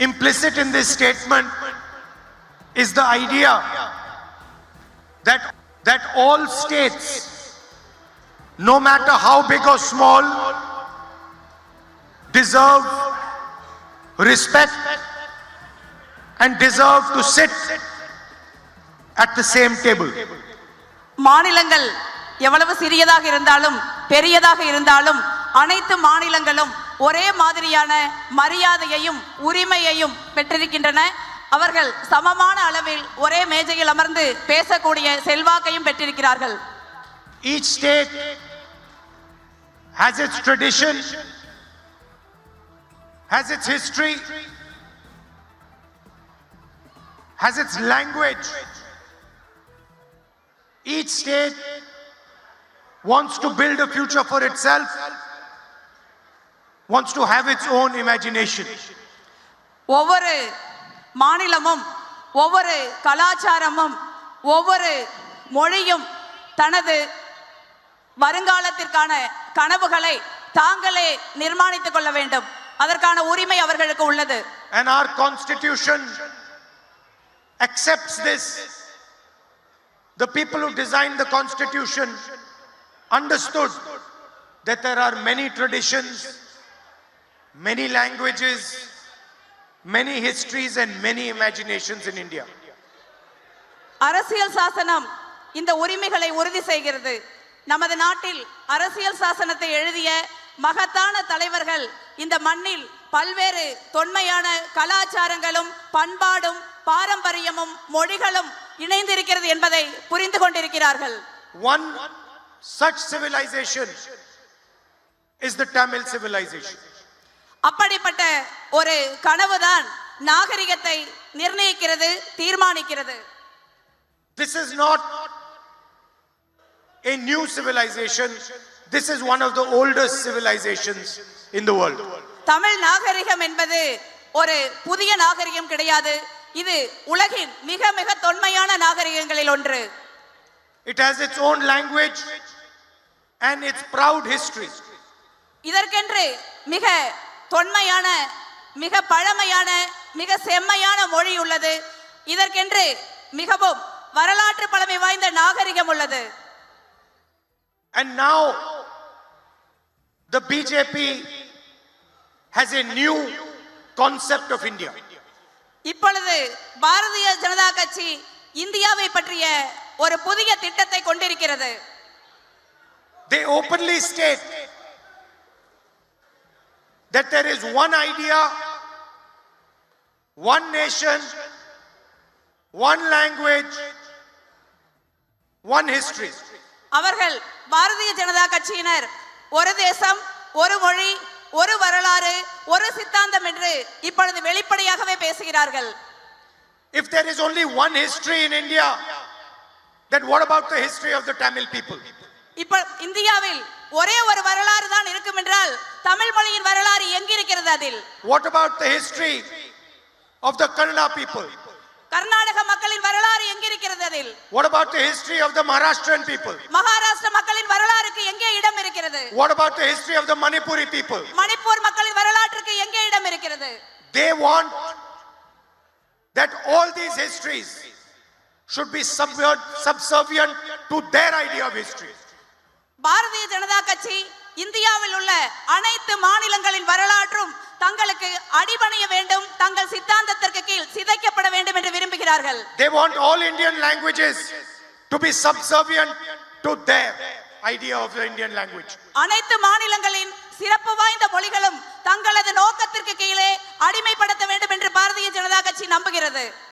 Implicit in this statement is the idea that all states, no matter how big or small, deserve respect and deserve to sit at the same table. மாநிலங்கள் எவ்வளவு சிறியதாக இருந்தாலும் பெரியதாக இருந்தாலும் அனைத்து மாநிலங்களும் ஒரே மாதிரியான மரியாதையையும் உரிமையையும் பெற்றிருக்கின்றன. அவர்கள் சமமான அளவில் ஒரே மேஜையில் அமர்ந்து பேசக்கூடிய செல்வாக்கையும் பெற்றிருக்கிறார்கள். Each state has its tradition, has its history, has its language. Each state wants to build a future for itself, wants to have its own imagination. ஒவ்வொரு மாநிலமும் ஒவ்வொரு கலாச்சாரமும் ஒவ்வொரு மொழியும் தனது வருங்காலத்திற்கான கனவுகளை தாங்களே நிர்மாணித்துக் கொள்ள வேண்டும். அதற்கான உரிமை அவர்களுக்கு உள்ளது. And our constitution accepts this. The people who designed the constitution understood that there are many traditions, many languages, many histories and many imaginations in India. அரசியல் சாசனம் இந்த உரிமைகளை உறுதி செய்கிறது. நமது நாட்டில் அரசியல் சாசனத்தை எழுதிய மகத்தான தலைவர்கள் இந்த மண்ணில் பல்வேறு தொன்மையான கலாச்சாரங்களும் பண்பாடும் பாரம்பரியமும் மொழிகளும் இணைந்திருக்கிறது என்பதை புரிந்து கொண்டிருக்கிறார்கள். One such civilization is the Tamil civilization. அப்படிப்பட்ட ஒரு கனவுதான் நாகரிகத்தை நிர்ணயிக்கிறது, தீர்மானிக்கிறது. This is not a new civilization. This is one of the oldest civilizations in the world. Tamil நாகரிகம் என்பது ஒரு புதிய நாகரிகம் கிடையாது. இது உலகின் மிக மிக தொன்மையான நாகரிகங்களில் ஒன்று. It has its own language and its proud history. இதற்கென்று மிக தொன்மையான மிக பழமையான மிக செம்மையான மொழி உள்ளது. இதற்கென்று மிகவும் வரலாற்று பழமை வாய்ந்த நாகரிகம் உள்ளது. And now the BJP has a new concept of India. இப்பொழுது பாரதிய ஜனதா கட்சி இந்தியாவை பற்றிய ஒரு புதிய திட்டத்தை கொண்டிருக்கிறது. They openly state that there is one idea, one nation, one language, one history. அவர்கள் பாரதிய ஜனதா கட்சியினர் ஒரு தேசம், ஒரு மொழி, ஒரு வரலாறு, ஒரு சித்தாந்தம் என்று இப்பொழுது வெளிப்படையாகவே பேசுகிறார்கள். If there is only one history in India, then what about the history of the Tamil people? இப்ப இந்தியாவில் ஒரே ஒரு வரலாறு தான் இருக்கும் என்றால் தமிழ் மொழியின் வரலாறு எங்க இருக்கிறது அதில்? What about the history of the Kannada people? Karnataka மக்களின் வரலாறு எங்க இருக்கிறது அதில்? What about the history of the Maharashtrian people? Maharashtra மக்களின் வரலாறுக்கு எங்கே இடம் இருக்கிறது? What about the history of the Manipuri people? Manipur மக்களின் வரலாற்றுக்கு எங்கே இடம் இருக்கிறது? They want that all these histories should be subservient to their idea of history. Bharatiya Janata கட்சி இந்தியாவில் உள்ள அனைத்து மாநிலங்களின் வரலாற்றும் தங்களுக்கு அடிபணிய வேண்டும், தங்கள் சித்தாந்தத்திற்கு கீழ் சிதைக்கப்பட வேண்டும் என்று விரும்புகிறார்கள். They want all Indian languages to be subservient to their idea of the Indian language. அனைத்து மாநிலங்களின் சிறப்பு வாய்ந்த மொழிகளும் தங்களது நோக்கத்திற்கு கீழே அடிமைப்படுத்த வேண்டும் என்று பாரதிய ஜனதா கட்சி நம்புகிறது.